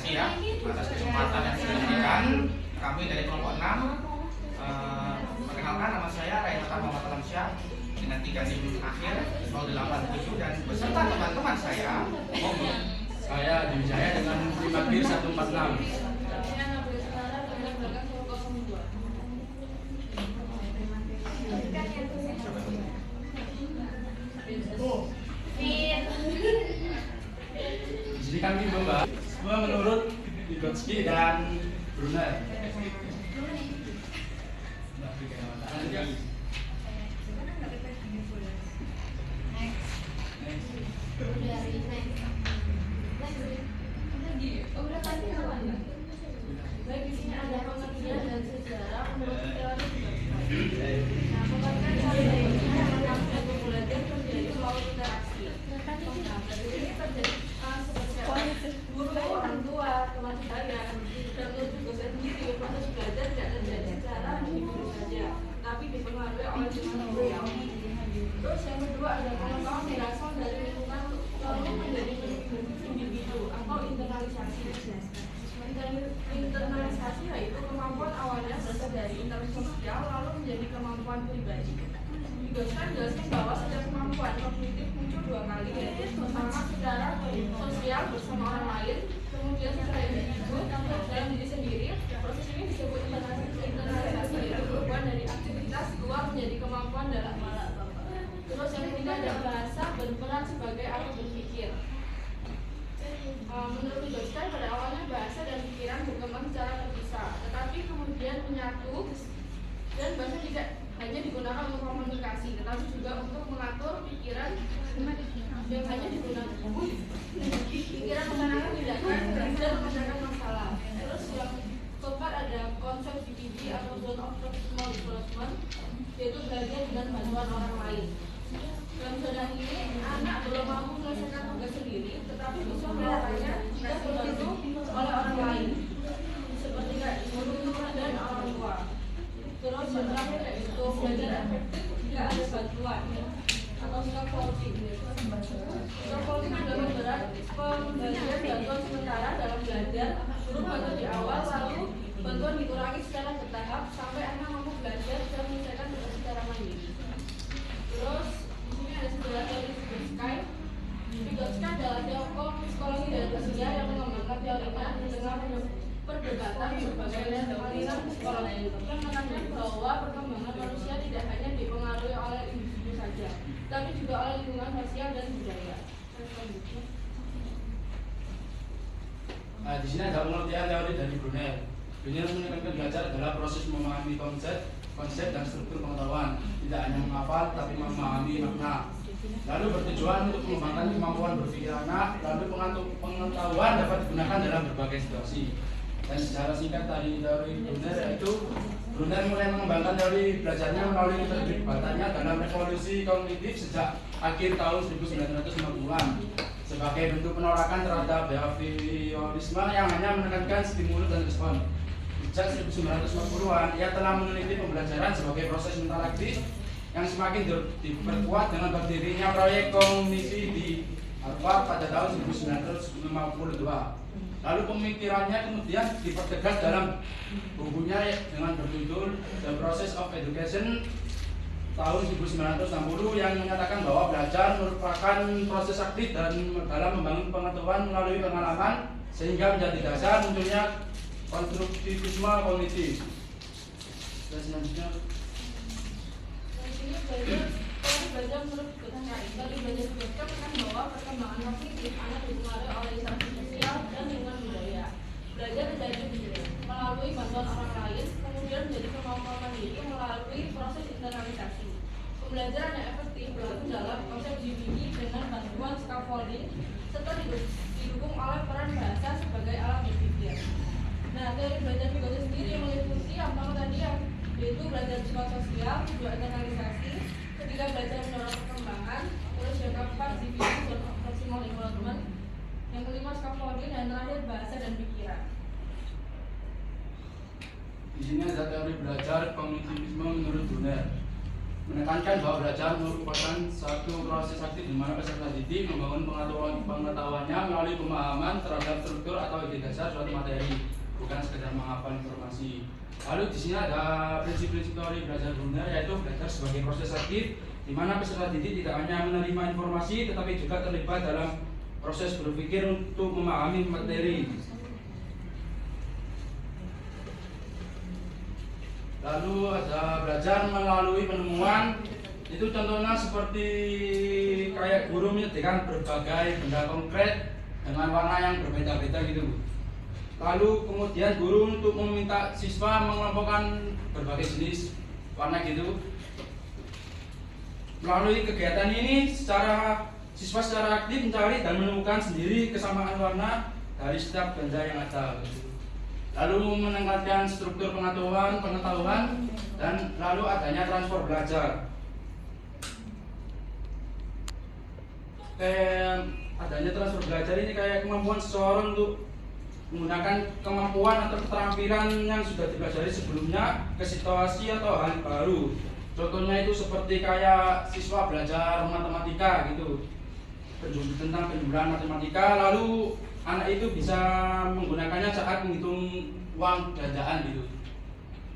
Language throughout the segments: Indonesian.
kasih ya atas kesempatan yang sudah diberikan. Kami dari kelompok 6 perkenalkan, nama saya Raihatan Muhammad Alamsyah dengan 3 NIM akhir 087 dan beserta teman-teman saya. Saya Diwijaya dengan 5 bir 146. Jadi kami membahas menurut Vygotsky dan Brunner. Baik, di sini ada pengertian dan sejarah menurut teori Vygotsky. Nah, pengertian teori Vygotsky yang belajar terjadi melalui interaksi. Ini terjadi seperti guru, orang tua, teman saya, dan juga saya sendiri. Proses belajar tidak terjadi secara individu saja, tapi dipengaruhi oleh lingkungan sosial. Terus yang kedua ada pengetahuan berasal dari lingkungan lalu menjadi individu atau internalisasi. Internalisasi yaitu kemampuan awalnya berasal dari interaksi sosial lalu menjadi kemampuan pribadi. Vygotsky jelaskan bahwa setiap kemampuan kognitif muncul 2 kali, yaitu pertama secara sosial bersama orang lain, kemudian secara individu dalam diri sendiri. Proses ini disebut internalisasi, yaitu perubahan dari aktivitas luar menjadi kemampuan dalam malah. Terus yang ketiga ada bahasa berperan sebagai alat berpikir. Menurut Vygotsky pada awalnya bahasa dan pikiran berkembang secara terpisah, tetapi kemudian menyatu, dan bahasa tidak hanya digunakan untuk komunikasi, tetapi juga untuk mengatur pikiran yang hanya digunakan pikiran menenangkan tindakan dan memecahkan masalah. Terus yang keempat ada konsep ZPD atau zone of proximal development, yaitu belajar dengan bantuan orang lain. Dalam zona ini, anak belum mampu menyelesaikan tugas sendiri, tetapi bisa melakukannya jika dibantu oleh orang lain, seperti guru dan orang tua. Terus yang terakhir yaitu belajar efektif jika ada bantuan atau scaffolding. Scaffolding adalah pemberian bantuan sementara dalam belajar. Guru bantu di awal, lalu bantuan dikurangi secara bertahap sampai anak mampu belajar dan menyelesaikan tugas secara mandiri. Terus ada sejarah teori Vygotsky. Vygotsky adalah teori psikologi dan sosial yang mengembangkan teorinya dengan perdebatan berbagai aliran psikologi yang menekankan bahwa perkembangan manusia tidak hanya dipengaruhi oleh individu saja, tapi juga oleh lingkungan sosial dan budaya. Nah, di sini ada pengertian teori dari Brunner. Brunner menekankan belajar adalah proses memahami konsep dan struktur pengetahuan, tidak hanya menghafal tapi memahami makna. Lalu bertujuan untuk mengembangkan kemampuan berpikir anak, lalu pengetahuan dapat digunakan dalam berbagai situasi. Dan secara singkat tadi teori Brunner yaitu Brunner mulai mengembangkan teori belajarnya melalui keterlibatannya dalam revolusi kognitif sejak akhir tahun 1950-an sebagai bentuk penolakan terhadap behaviorisme yang hanya menekankan stimulus dan respon. Sejak 1950-an, ia telah meneliti pembelajaran sebagai proses mental aktif yang semakin diperkuat dengan berdirinya proyek kognisi di Harvard pada tahun 1952. Lalu pemikirannya kemudian dipertegas dalam bukunya dengan berjudul The Process of Education tahun 1960 yang menyatakan bahwa belajar merupakan proses aktif dan dalam membangun pengetahuan melalui pengalaman sehingga menjadi dasar munculnya konstruktivisme kognitif. Dan selanjutnya belajar menurut Vygotsky. Dari belajar Vygotsky menekan bahwa perkembangan kognitif anak dipengaruhi oleh interaksi sosial dan lingkungan budaya. Belajar terjadi melalui bantuan orang lain, kemudian menjadi kemampuan mandiri melalui proses internalisasi. Pembelajaran yang efektif berlaku dalam konsep GPD dengan bantuan scaffolding serta didukung oleh peran bahasa sebagai alat berpikir. Nah, teori belajar Vygotsky sendiri meliputi yang pertama tadi yaitu belajar psikososial, kedua internalisasi, ketiga belajar mendorong perkembangan, terus yang keempat GPD zone of proximal development, yang kelima scaffolding, dan terakhir bahasa dan pikiran. di sini ada teori belajar kognitivisme menurut Brunner. menekankan bahwa belajar merupakan satu proses aktif di mana peserta didik membangun pengetahuannya melalui pemahaman terhadap struktur atau ide dasar suatu materi, bukan sekedar menghafal informasi. Lalu di sini ada prinsip-prinsip teori belajar Brunner, yaitu belajar sebagai proses aktif di mana peserta didik tidak hanya menerima informasi tetapi juga terlibat dalam proses berpikir untuk memahami materi. Lalu ada belajar melalui penemuan, itu contohnya seperti kayak guru menyediakan berbagai benda konkret dengan warna yang berbeda-beda gitu. Lalu kemudian guru untuk meminta siswa mengelompokkan berbagai jenis warna gitu. Melalui kegiatan ini siswa secara aktif mencari dan menemukan sendiri kesamaan warna dari setiap benda yang ada gitu. Lalu meningkatkan struktur pengetahuan dan lalu adanya transfer belajar. Adanya transfer belajar ini kayak kemampuan seseorang untuk menggunakan kemampuan atau keterampilan yang sudah dipelajari sebelumnya ke situasi atau hal baru. Contohnya itu seperti kayak siswa belajar matematika gitu, tentang penjumlahan matematika, lalu anak itu bisa menggunakannya saat menghitung uang belanjaan gitu.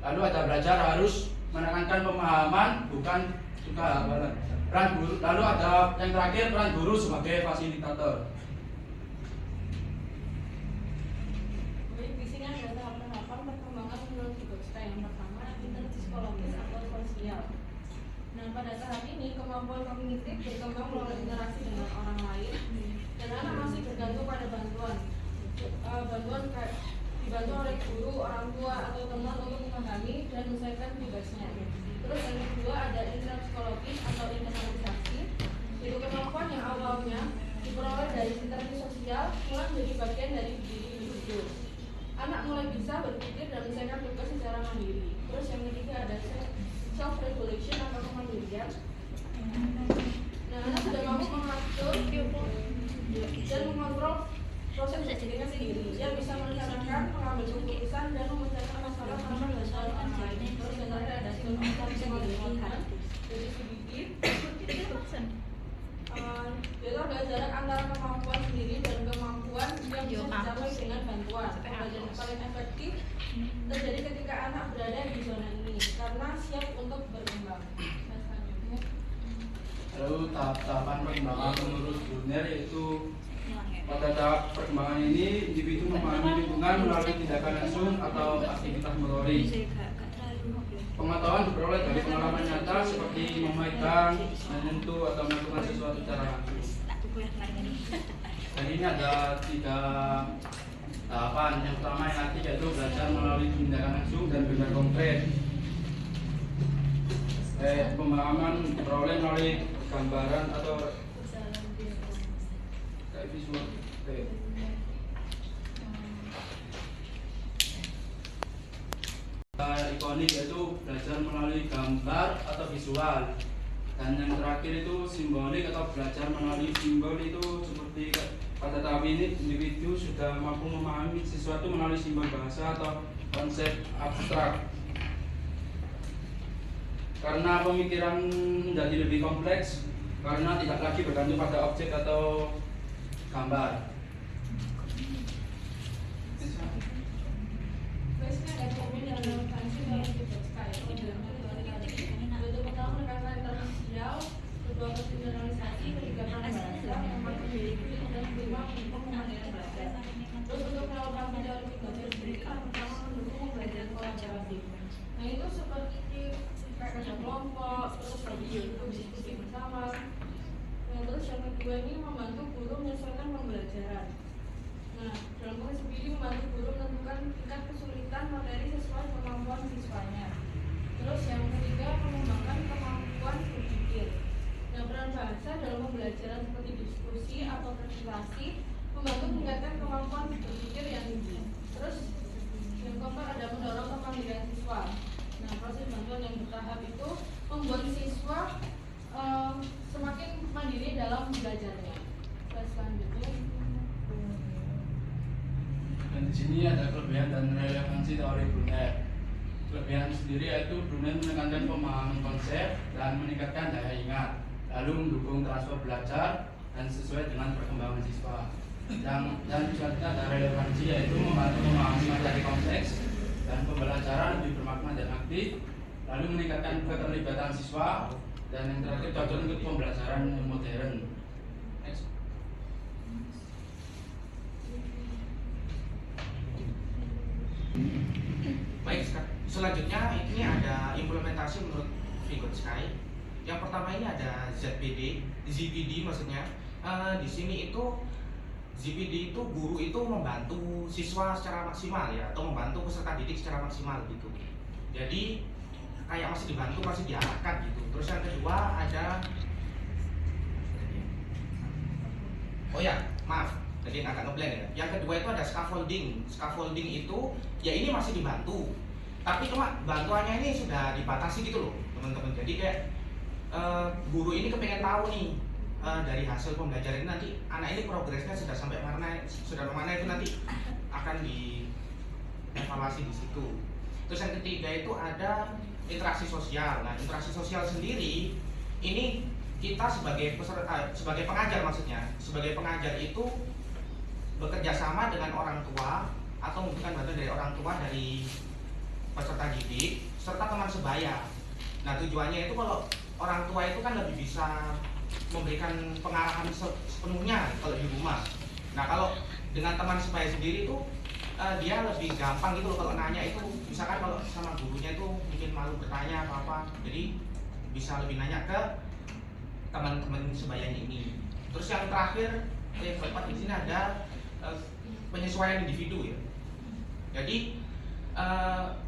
Lalu ada belajar harus menekankan pemahaman bukan juga hafalan. Lalu ada yang terakhir peran guru sebagai fasilitator. Di sini ada tahapan perkembangan menurut Vygotsky. Yang pertama, interaksi psikologis atau sosial. Nah, pada tahap ini kemampuan kognitif berkembang melalui interaksi dengan orang lain dan anak masih bergantung pada bantuan dibantu oleh guru, orang tua atau teman untuk memahami dan menyelesaikan tugasnya. Terus yang kedua ada interaksi psikologis atau internalisasi, itu kemampuan yang awalnya diperoleh dari interaksi sosial mulai menjadi bagian dari diri individu. Anak mulai bisa berpikir dan menyelesaikan tugas secara mandiri. Terus yang ketiga ada self regulation atau kemandirian. Nah, anak sudah mampu mengatur dan mengontrol proses dirinya sendiri. Dia bisa merencanakan, mengambil keputusan dan memecahkan masalah tanpa bantuan orang lain. Terus yang terakhir ada psikologi, jadi subjektif. Yaitu ada jarak antara kemampuan sendiri dan kemampuan yang bisa dicapai dengan bantuan. Pembelajaran yang paling efektif terjadi ketika anak berada di zona ini karena siap untuk berkembang. Lalu tahap-tahapan perkembangan menurut Brunner yaitu pada tahap perkembangan ini individu memahami lingkungan melalui tindakan langsung atau aktivitas motorik. Pengetahuan diperoleh dari pengalaman nyata seperti memegang, menyentuh atau melakukan sesuatu secara langsung. Dan ini ada 3 tahapan. Yang pertama yang aktif yaitu belajar melalui tindakan langsung dan benda konkret. Pemahaman diperoleh melalui gambaran atau kayak visual. Ikonik yaitu belajar melalui gambar atau visual, dan yang terakhir itu simbolik atau belajar melalui simbol. Itu seperti pada tahap ini individu sudah mampu memahami sesuatu melalui simbol bahasa atau konsep abstrak. Karena pemikiran menjadi lebih kompleks karena tidak lagi bergantung pada objek atau gambar. Biasanya ada komen yang relevansi dalam Vygotsky. Yaitu pertama menekankan interaksi sosial, kedua generalisasi, ketiga peran bahasa, keempat pendiri, dan kelima mendukung pembelajaran belajar. Terus untuk relevansi teori Vygotsky sendiri, pertama mendukung pembelajaran kolaboratif. Nah itu seperti kayak kerja kelompok, terus diskusi bersama. Nah terus yang kedua ini membantu guru menyesuaikan pembelajaran. Nah, dalam prinsip ini membantu guru menentukan tingkat kesulitan materi sesuai kemampuan siswanya. Terus yang ketiga, mengembangkan kemampuan berpikir. Nah, peran bahasa dalam pembelajaran seperti diskusi atau presentasi membantu meningkatkan kemampuan berpikir yang tinggi. Terus yang keempat ada mendorong kemandirian siswa. Nah, proses bantuan yang bertahap itu membuat siswa semakin mandiri dalam belajarnya. Selanjutnya. Dan di sini ada kelebihan dan relevansi teori Brunner. Kelebihan sendiri yaitu Brunel menekankan pemahaman konsep dan meningkatkan daya ingat, lalu mendukung transfer belajar dan sesuai dengan perkembangan siswa. Dan selanjutnya ada relevansi yaitu membantu memahami materi kompleks dan pembelajaran lebih bermakna dan aktif, lalu meningkatkan keterlibatan siswa, dan yang terakhir cocok untuk pembelajaran yang modern. Next. Baik, selanjutnya ini ada implementasi menurut Vygotsky. Yang pertama ini ada ZPD maksudnya. Di sini itu ZPD itu guru itu membantu siswa secara maksimal ya, atau membantu peserta didik secara maksimal gitu. Jadi kayak masih dibantu, masih diarahkan gitu. Terus yang kedua ada, oh ya maaf, tadi agak ngeblank ya. Yang kedua itu ada scaffolding. Scaffolding itu ya ini masih dibantu, tapi cuma bantuannya ini sudah dibatasi gitu loh teman-teman. Jadi kayak guru ini kepengen tahu nih dari hasil pembelajaran ini nanti anak ini progresnya sudah sampai mana itu nanti akan dievaluasi di situ. Terus yang ketiga itu ada interaksi sosial. Nah, interaksi sosial sendiri ini kita sebagai peserta, sebagai pengajar maksudnya, sebagai pengajar itu bekerja sama dengan orang tua atau membutuhkan bantuan dari orang tua, dari peserta didik serta teman sebaya. Nah, tujuannya itu kalau orang tua itu kan lebih bisa memberikan pengarahan sepenuhnya kalau di rumah. Nah, kalau dengan teman sebaya sendiri itu dia lebih gampang gitu loh kalau nanya itu, misalkan kalau sama gurunya itu mungkin malu bertanya apa-apa, jadi bisa lebih nanya ke teman-teman sebayanya ini. Terus yang terakhir, yang keempat di sini ada penyesuaian individu ya. Jadi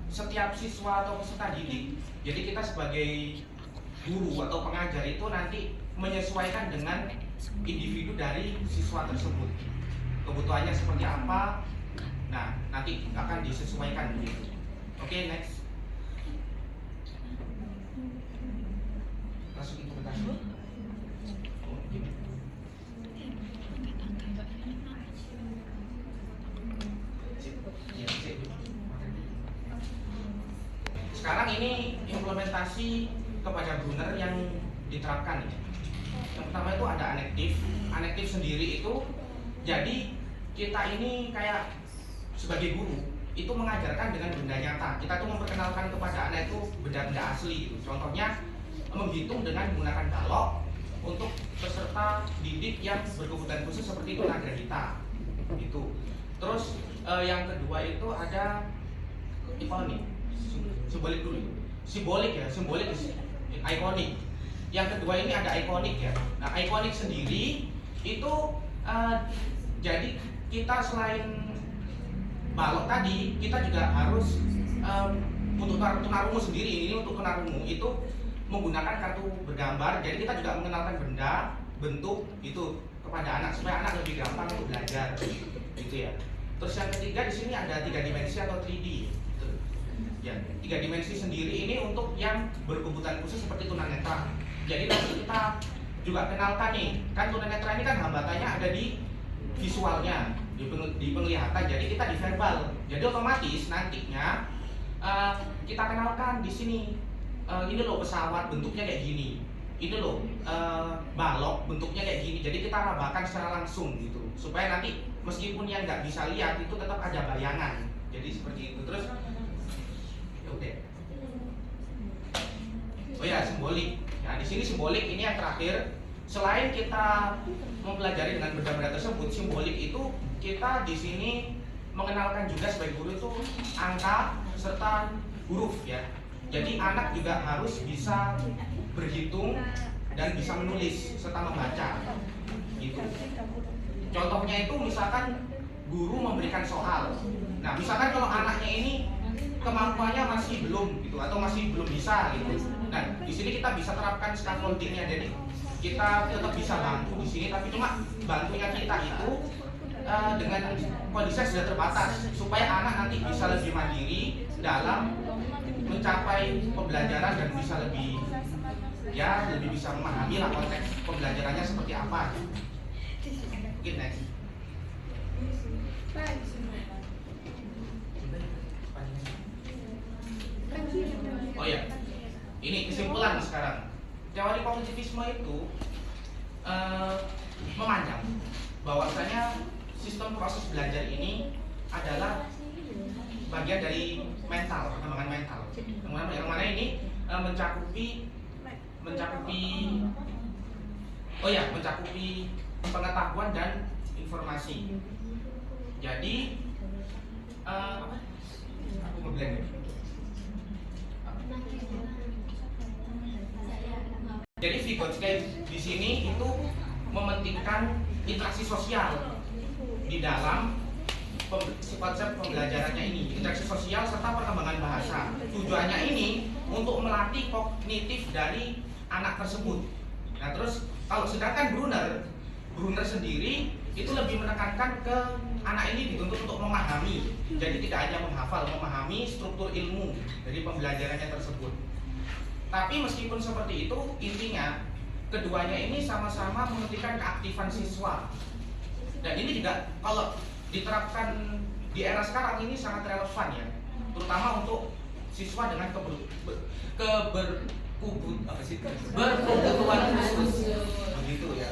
setiap siswa atau peserta didik, jadi kita sebagai guru atau pengajar itu nanti menyesuaikan dengan individu dari siswa tersebut, kebutuhannya seperti apa. Nah, nanti akan disesuaikan begitu. Oke, next. Langsung implementasi. Sekarang ini implementasi kepada Brunner yang diterapkan. Yang pertama itu ada anektif. Anektif sendiri itu jadi kita ini kayak sebagai guru itu mengajarkan dengan benda nyata. Kita tuh memperkenalkan kepada anak itu benda-benda asli gitu. Contohnya menghitung dengan menggunakan balok untuk peserta didik yang berkebutuhan khusus seperti tunagrahita gitu. Terus yang kedua itu ada ikonik, simbolik dulu. Simbolik ikonik. Yang kedua ini ada ikonik ya. Nah, ikonik sendiri itu jadi kita selain balok tadi, kita juga harus untuk tunarungu sendiri. Ini untuk tunarungu itu menggunakan kartu bergambar. Jadi kita juga mengenalkan benda, bentuk itu kepada anak supaya anak lebih gampang untuk belajar, gitu ya. Terus yang ketiga di sini ada 3 dimensi atau 3D. Gitu. Ya, 3 dimensi sendiri ini untuk yang berkebutuhan khusus seperti tunanetra. Jadi nanti kita juga kenalkan nih, kan tunanetra ini kan hambatannya ada di visualnya, di penglihatan, jadi kita di verbal. Jadi otomatis nantinya kita kenalkan di sini, ini loh pesawat bentuknya kayak gini, ini loh balok bentuknya kayak gini. Jadi kita rabakan secara langsung gitu, supaya nanti meskipun yang nggak bisa lihat itu tetap ada bayangan. Jadi seperti itu. Terus ya udah. Oh ya, simbolik. Nah, di sini simbolik ini yang terakhir. Selain kita mempelajari dengan benda-benda tersebut, simbolik itu kita di sini mengenalkan juga sebagai guru itu angka serta huruf ya. Jadi anak juga harus bisa berhitung dan bisa menulis serta membaca gitu. Contohnya itu misalkan guru memberikan soal. Nah, misalkan kalau anaknya ini kemampuannya masih belum gitu atau masih belum bisa gitu. Nah, di sini kita bisa terapkan scaffoldingnya. Jadi kita tetap bisa bantu di sini, tapi cuma bantunya kita itu dengan kondisi sudah terbatas supaya anak nanti bisa lebih mandiri dalam mencapai pembelajaran dan bisa lebih bisa memahami lah konteks pembelajarannya seperti apa. Oke, next. teori kognitivisme itu memanjang bahwasanya sistem proses belajar ini adalah bagian dari mental, perkembangan mental. Yang mana ini mencakupi pengetahuan dan informasi. Jadi aku ngeblank ya. Jadi Vygotsky di sini itu mementingkan interaksi sosial di dalam konsep pembelajarannya ini, interaksi sosial serta perkembangan bahasa. Tujuannya ini untuk melatih kognitif dari anak tersebut. Nah terus kalau sedangkan Brunner sendiri itu lebih menekankan ke anak ini dituntut untuk memahami. Jadi tidak hanya menghafal, memahami struktur ilmu dari pembelajarannya tersebut. Tapi meskipun seperti itu, intinya keduanya ini sama-sama mementingkan keaktifan siswa. Dan ini juga kalau diterapkan di era sekarang ini sangat relevan ya, terutama untuk siswa dengan berkebutuhan khusus, begitu ya.